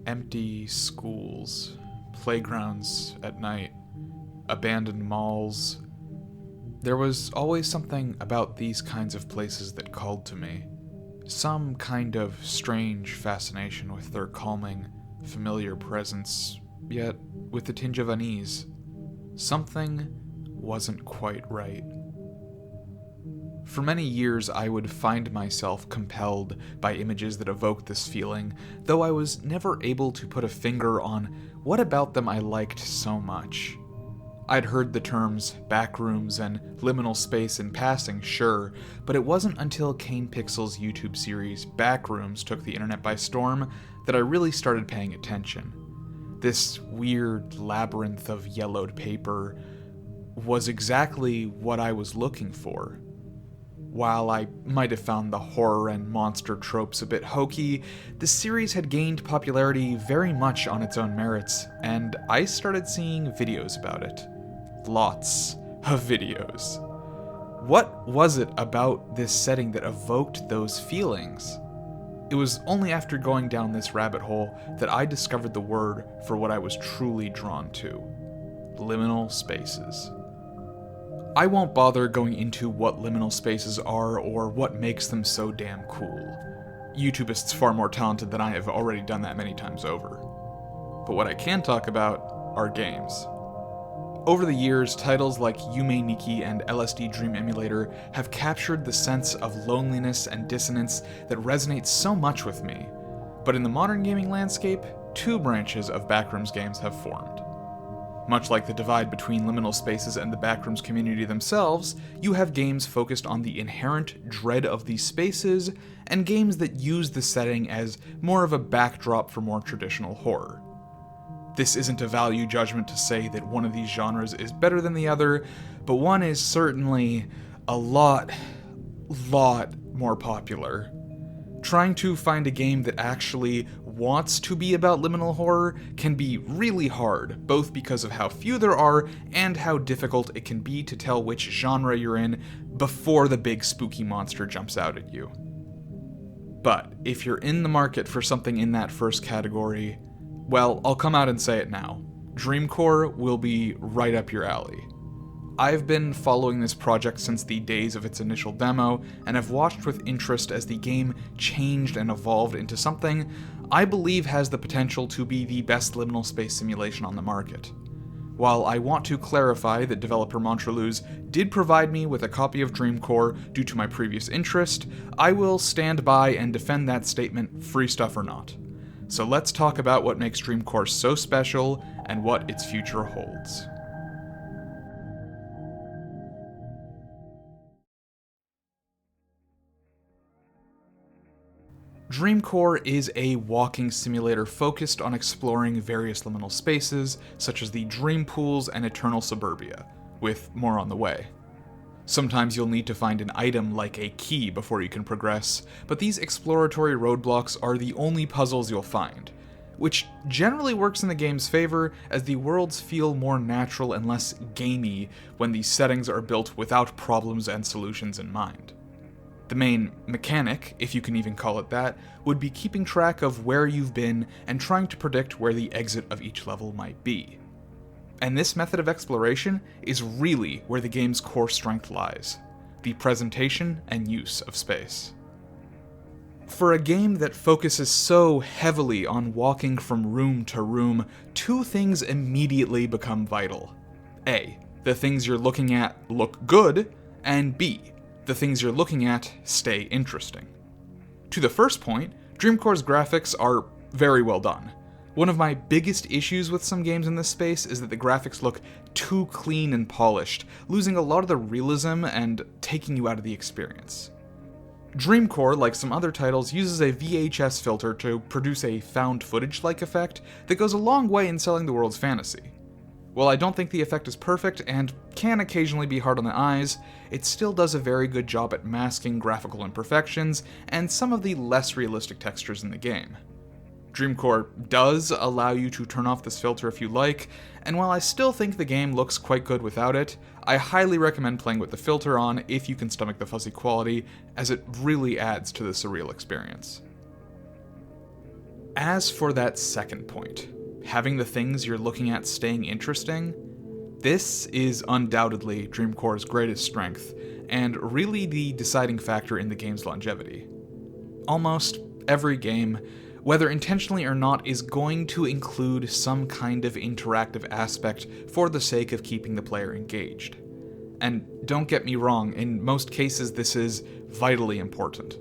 Empty schools, playgrounds at night, abandoned malls. There was always something about these kinds of places that called to me. Some kind of strange fascination with their calming, familiar presence, yet with a tinge of unease. Something wasn't quite right. For many years, I would find myself compelled by images that evoked this feeling, though I was never able to put a finger on what about them I liked so much. I'd heard the terms Backrooms and Liminal space in passing, sure, but it wasn't until Kane Pixel's YouTube series Backrooms took the internet by storm that I really started paying attention. This weird labyrinth of yellowed paper was exactly what I was looking for. While I might have found the horror and monster tropes a bit hokey, the series had gained popularity very much on its own merits, and I started seeing videos about it. Lots of videos. What was it about this setting that evoked those feelings? It was only after going down this rabbit hole that I discovered the word for what I was truly drawn to: liminal spaces. I won't bother going into what liminal spaces are or what makes them so damn cool. YouTubists far more talented than I have already done that many times over. But what I can talk about are games. Over the years, titles like Yume Nikki and LSD Dream Emulator have captured the sense of loneliness and dissonance that resonates so much with me. But in the modern gaming landscape, two branches of Backrooms games have formed. Much like the divide between liminal spaces and the Backrooms community themselves, you have games focused on the inherent dread of these spaces, and games that use the setting as more of a backdrop for more traditional horror. This isn't a value judgment to say that one of these genres is better than the other, but one is certainly a lot more popular. Trying to find a game that actually wants to be about liminal horror can be really hard, both because of how few there are and how difficult it can be to tell which genre you're in before the big spooky monster jumps out at you. But if you're in the market for something in that first category, well, I'll come out and say it now. Dreamcore will be right up your alley. I've been following this project since the days of its initial demo, and have watched with interest as the game changed and evolved into something I believe has the potential to be the best liminal space simulation on the market. While I want to clarify that developer Montreluz did provide me with a copy of Dreamcore due to my previous interest, I will stand by and defend that statement, free stuff or not. So let's talk about what makes Dreamcore so special and what its future holds. Dreamcore is a walking simulator focused on exploring various liminal spaces, such as the Dream Pools and Eternal Suburbia, with more on the way. Sometimes you'll need to find an item like a key before you can progress, but these exploratory roadblocks are the only puzzles you'll find, which generally works in the game's favor as the worlds feel more natural and less gamey when these settings are built without problems and solutions in mind. The main mechanic, if you can even call it that, would be keeping track of where you've been and trying to predict where the exit of each level might be. And this method of exploration is really where the game's core strength lies: the presentation and use of space. For a game that focuses so heavily on walking from room to room, two things immediately become vital. A, the things you're looking at look good, and B, the things you're looking at stay interesting. To the first point, Dreamcore's graphics are very well done. One of my biggest issues with some games in this space is that the graphics look too clean and polished, losing a lot of the realism and taking you out of the experience. Dreamcore, like some other titles, uses a VHS filter to produce a found footage-like effect that goes a long way in selling the world's fantasy. While I don't think the effect is perfect and can occasionally be hard on the eyes, it still does a very good job at masking graphical imperfections and some of the less realistic textures in the game. Dreamcore does allow you to turn off this filter if you like, and while I still think the game looks quite good without it, I highly recommend playing with the filter on if you can stomach the fuzzy quality, as it really adds to the surreal experience. As for that second point, having the things you're looking at staying interesting, this is undoubtedly Dreamcore's greatest strength, and really the deciding factor in the game's longevity. Almost every game, whether intentionally or not, is going to include some kind of interactive aspect for the sake of keeping the player engaged. And don't get me wrong, in most cases this is vitally important.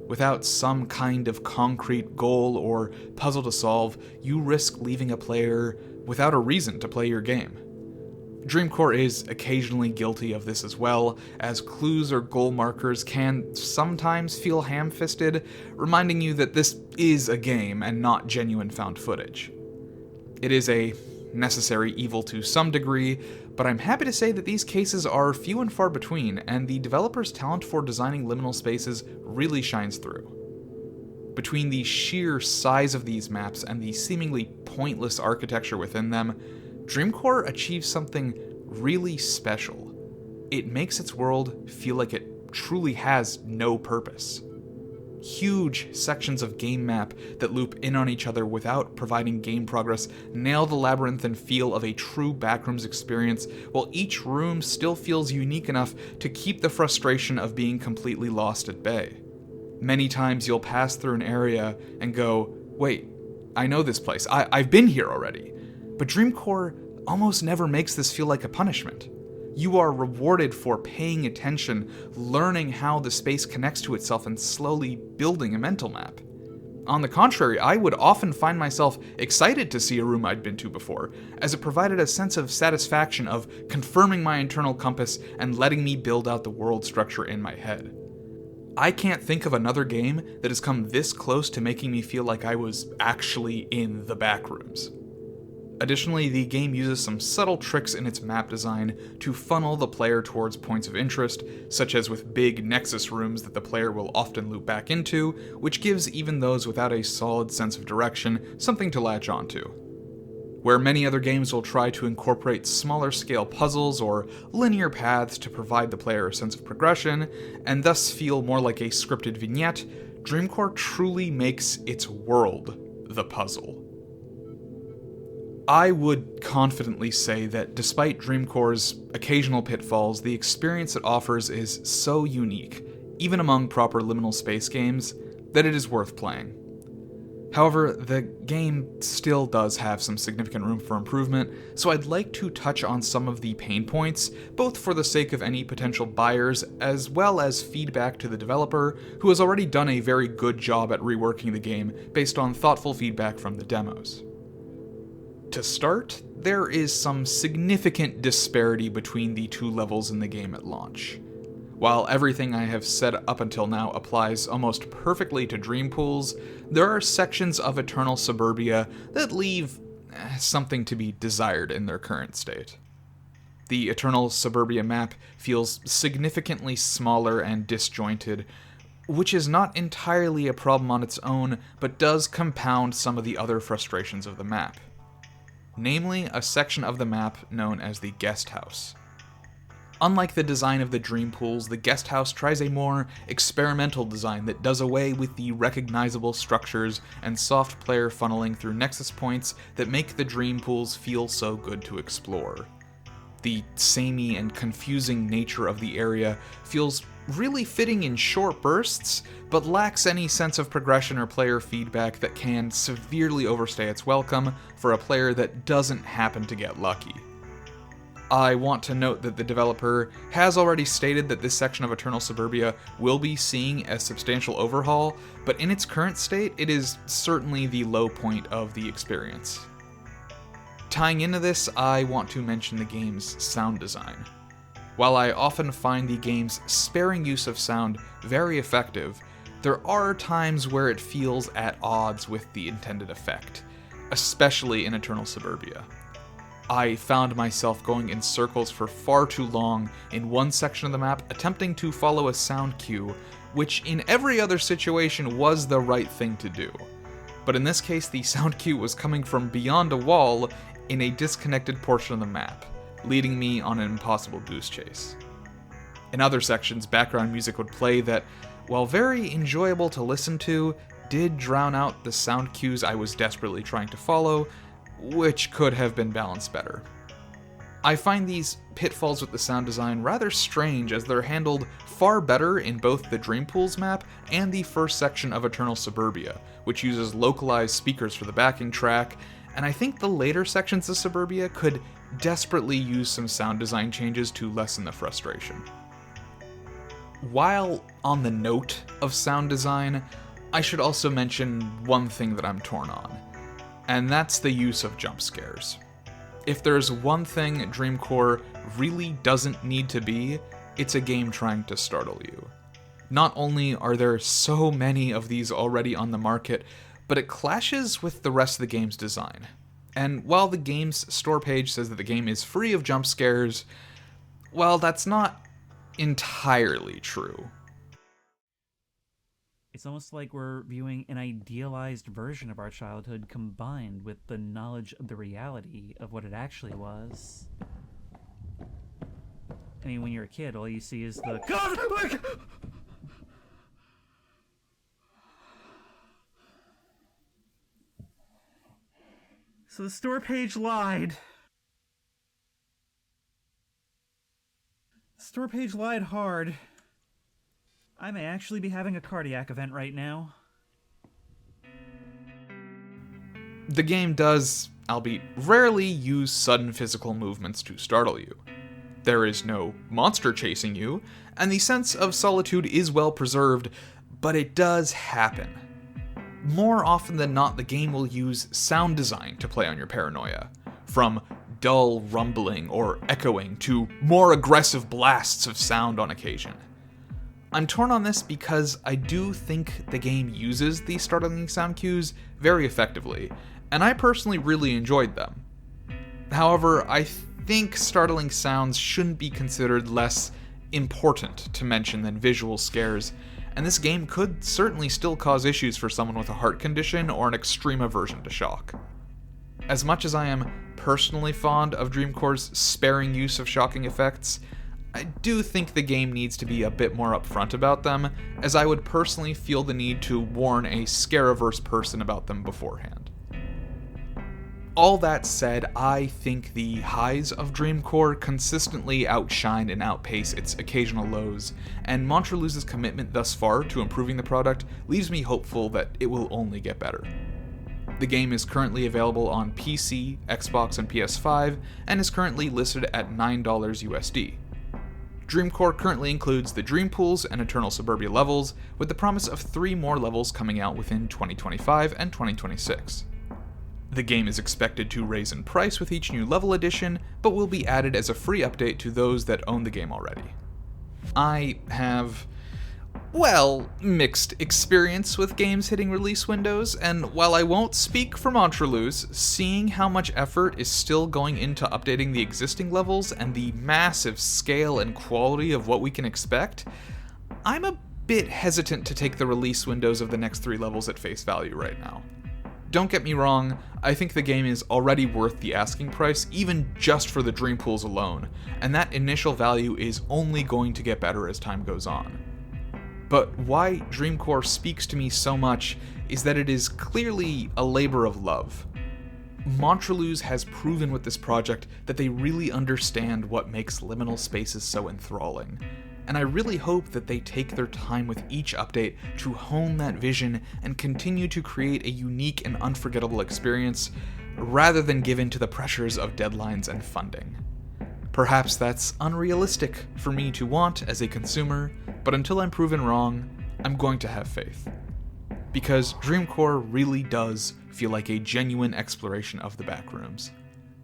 Without some kind of concrete goal or puzzle to solve, you risk leaving a player without a reason to play your game. Dreamcore is occasionally guilty of this as well, as clues or goal markers can sometimes feel ham-fisted, reminding you that this is a game and not genuine found footage. It is a necessary evil to some degree, but I'm happy to say that these cases are few and far between, and the developer's talent for designing liminal spaces really shines through. Between the sheer size of these maps and the seemingly pointless architecture within them, Dreamcore achieves something really special. It makes its world feel like it truly has no purpose. Huge sections of game map that loop in on each other without providing game progress nail the labyrinthine feel of a true Backrooms experience, while each room still feels unique enough to keep the frustration of being completely lost at bay. Many times you'll pass through an area and go, wait, I know this place, I've been here already. But Dreamcore almost never makes this feel like a punishment. You are rewarded for paying attention, learning how the space connects to itself, and slowly building a mental map. On the contrary, I would often find myself excited to see a room I'd been to before, as it provided a sense of satisfaction of confirming my internal compass and letting me build out the world structure in my head. I can't think of another game that has come this close to making me feel like I was actually in the Backrooms. Additionally, the game uses some subtle tricks in its map design to funnel the player towards points of interest, such as with big nexus rooms that the player will often loop back into, which gives even those without a solid sense of direction something to latch onto. Where many other games will try to incorporate smaller scale puzzles or linear paths to provide the player a sense of progression, and thus feel more like a scripted vignette, Dreamcore truly makes its world the puzzle. I would confidently say that despite Dreamcore's occasional pitfalls, the experience it offers is so unique, even among proper liminal space games, that it is worth playing. However, the game still does have some significant room for improvement, so I'd like to touch on some of the pain points, both for the sake of any potential buyers, as well as feedback to the developer, who has already done a very good job at reworking the game based on thoughtful feedback from the demos. To start, there is some significant disparity between the two levels in the game at launch. While everything I have said up until now applies almost perfectly to Dream Pools, there are sections of Eternal Suburbia that leave something to be desired in their current state. The Eternal Suburbia map feels significantly smaller and disjointed, which is not entirely a problem on its own, but does compound some of the other frustrations of the map. Namely, a section of the map known as the Guest House. Unlike the design of the Dream Pools, the Guest House tries a more experimental design that does away with the recognizable structures and soft player funneling through nexus points that make the Dream Pools feel so good to explore. The samey and confusing nature of the area feels really fitting in short bursts, but lacks any sense of progression or player feedback that can severely overstay its welcome for a player that doesn't happen to get lucky. I want to note that the developer has already stated that this section of Eternal Suburbia will be seeing a substantial overhaul, but in its current state, it is certainly the low point of the experience. Tying into this, I want to mention the game's sound design. While I often find the game's sparing use of sound very effective, there are times where it feels at odds with the intended effect, especially in Eternal Suburbia. I found myself going in circles for far too long in one section of the map, attempting to follow a sound cue, which in every other situation was the right thing to do. but in this case the sound cue was coming from beyond a wall in a disconnected portion of the map, leading me on an impossible goose chase. In other sections, background music would play that, while very enjoyable to listen to, did drown out the sound cues I was desperately trying to follow, which could have been balanced better. I find these pitfalls with the sound design rather strange, as they're handled far better in both the Dreampools map and the first section of Eternal Suburbia, which uses localized speakers for the backing track, and I think the later sections of Suburbia could desperately use some sound design changes to lessen the frustration. While on the note of sound design, I should also mention one thing that I'm torn on, and that's the use of jump scares. If there's one thing Dreamcore really doesn't need to be, it's a game trying to startle you. Not only are there so many of these already on the market, but it clashes with the rest of the game's design. And while the game's store page says that the game is free of jump scares, well, that's not entirely true. It's almost like we're viewing an idealized version of our childhood combined with the knowledge of the reality of what it actually was. I mean, when you're a kid, all you see is the God! So the store page lied. The store page lied hard. I may actually be having a cardiac event right now. The game does, albeit rarely, use sudden physical movements to startle you. There is no monster chasing you, and the sense of solitude is well preserved, but it does happen. More often than not, the game will use sound design to play on your paranoia, from dull rumbling or echoing to more aggressive blasts of sound on occasion. I'm torn on this because I do think the game uses these startling sound cues very effectively, and I personally really enjoyed them. However, I think startling sounds shouldn't be considered less important to mention than visual scares, and this game could certainly still cause issues for someone with a heart condition or an extreme aversion to shock. As much as I am personally fond of Dreamcore's sparing use of shocking effects, I do think the game needs to be a bit more upfront about them, as I would personally feel the need to warn a scare-averse person about them beforehand. All that said, I think the highs of Dreamcore consistently outshine and outpace its occasional lows, and Montreloose's commitment thus far to improving the product leaves me hopeful that it will only get better. The game is currently available on PC, Xbox, and PS5, and is currently listed at $9 USD. Dreamcore currently includes the Dreampools and Eternal Suburbia levels, with the promise of 3 more levels coming out within 2025 and 2026. The game is expected to raise in price with each new level addition, but will be added as a free update to those that own the game already. I have, mixed experience with games hitting release windows, and while I won't speak for Montrelose, seeing how much effort is still going into updating the existing levels and the massive scale and quality of what we can expect, I'm a bit hesitant to take the release windows of the next 3 levels at face value right now. Don't get me wrong, I think the game is already worth the asking price, even just for the Dreampools alone, and that initial value is only going to get better as time goes on. But why Dreamcore speaks to me so much is that it is clearly a labor of love. Montrelose has proven with this project that they really understand what makes liminal spaces so enthralling, and I really hope that they take their time with each update to hone that vision and continue to create a unique and unforgettable experience, rather than give in to the pressures of deadlines and funding. Perhaps that's unrealistic for me to want as a consumer, but until I'm proven wrong, I'm going to have faith. Because Dreamcore really does feel like a genuine exploration of the Backrooms.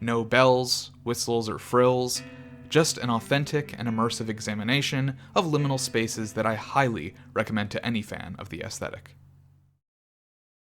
No bells, whistles, or frills, just an authentic and immersive examination of liminal spaces that I highly recommend to any fan of the aesthetic.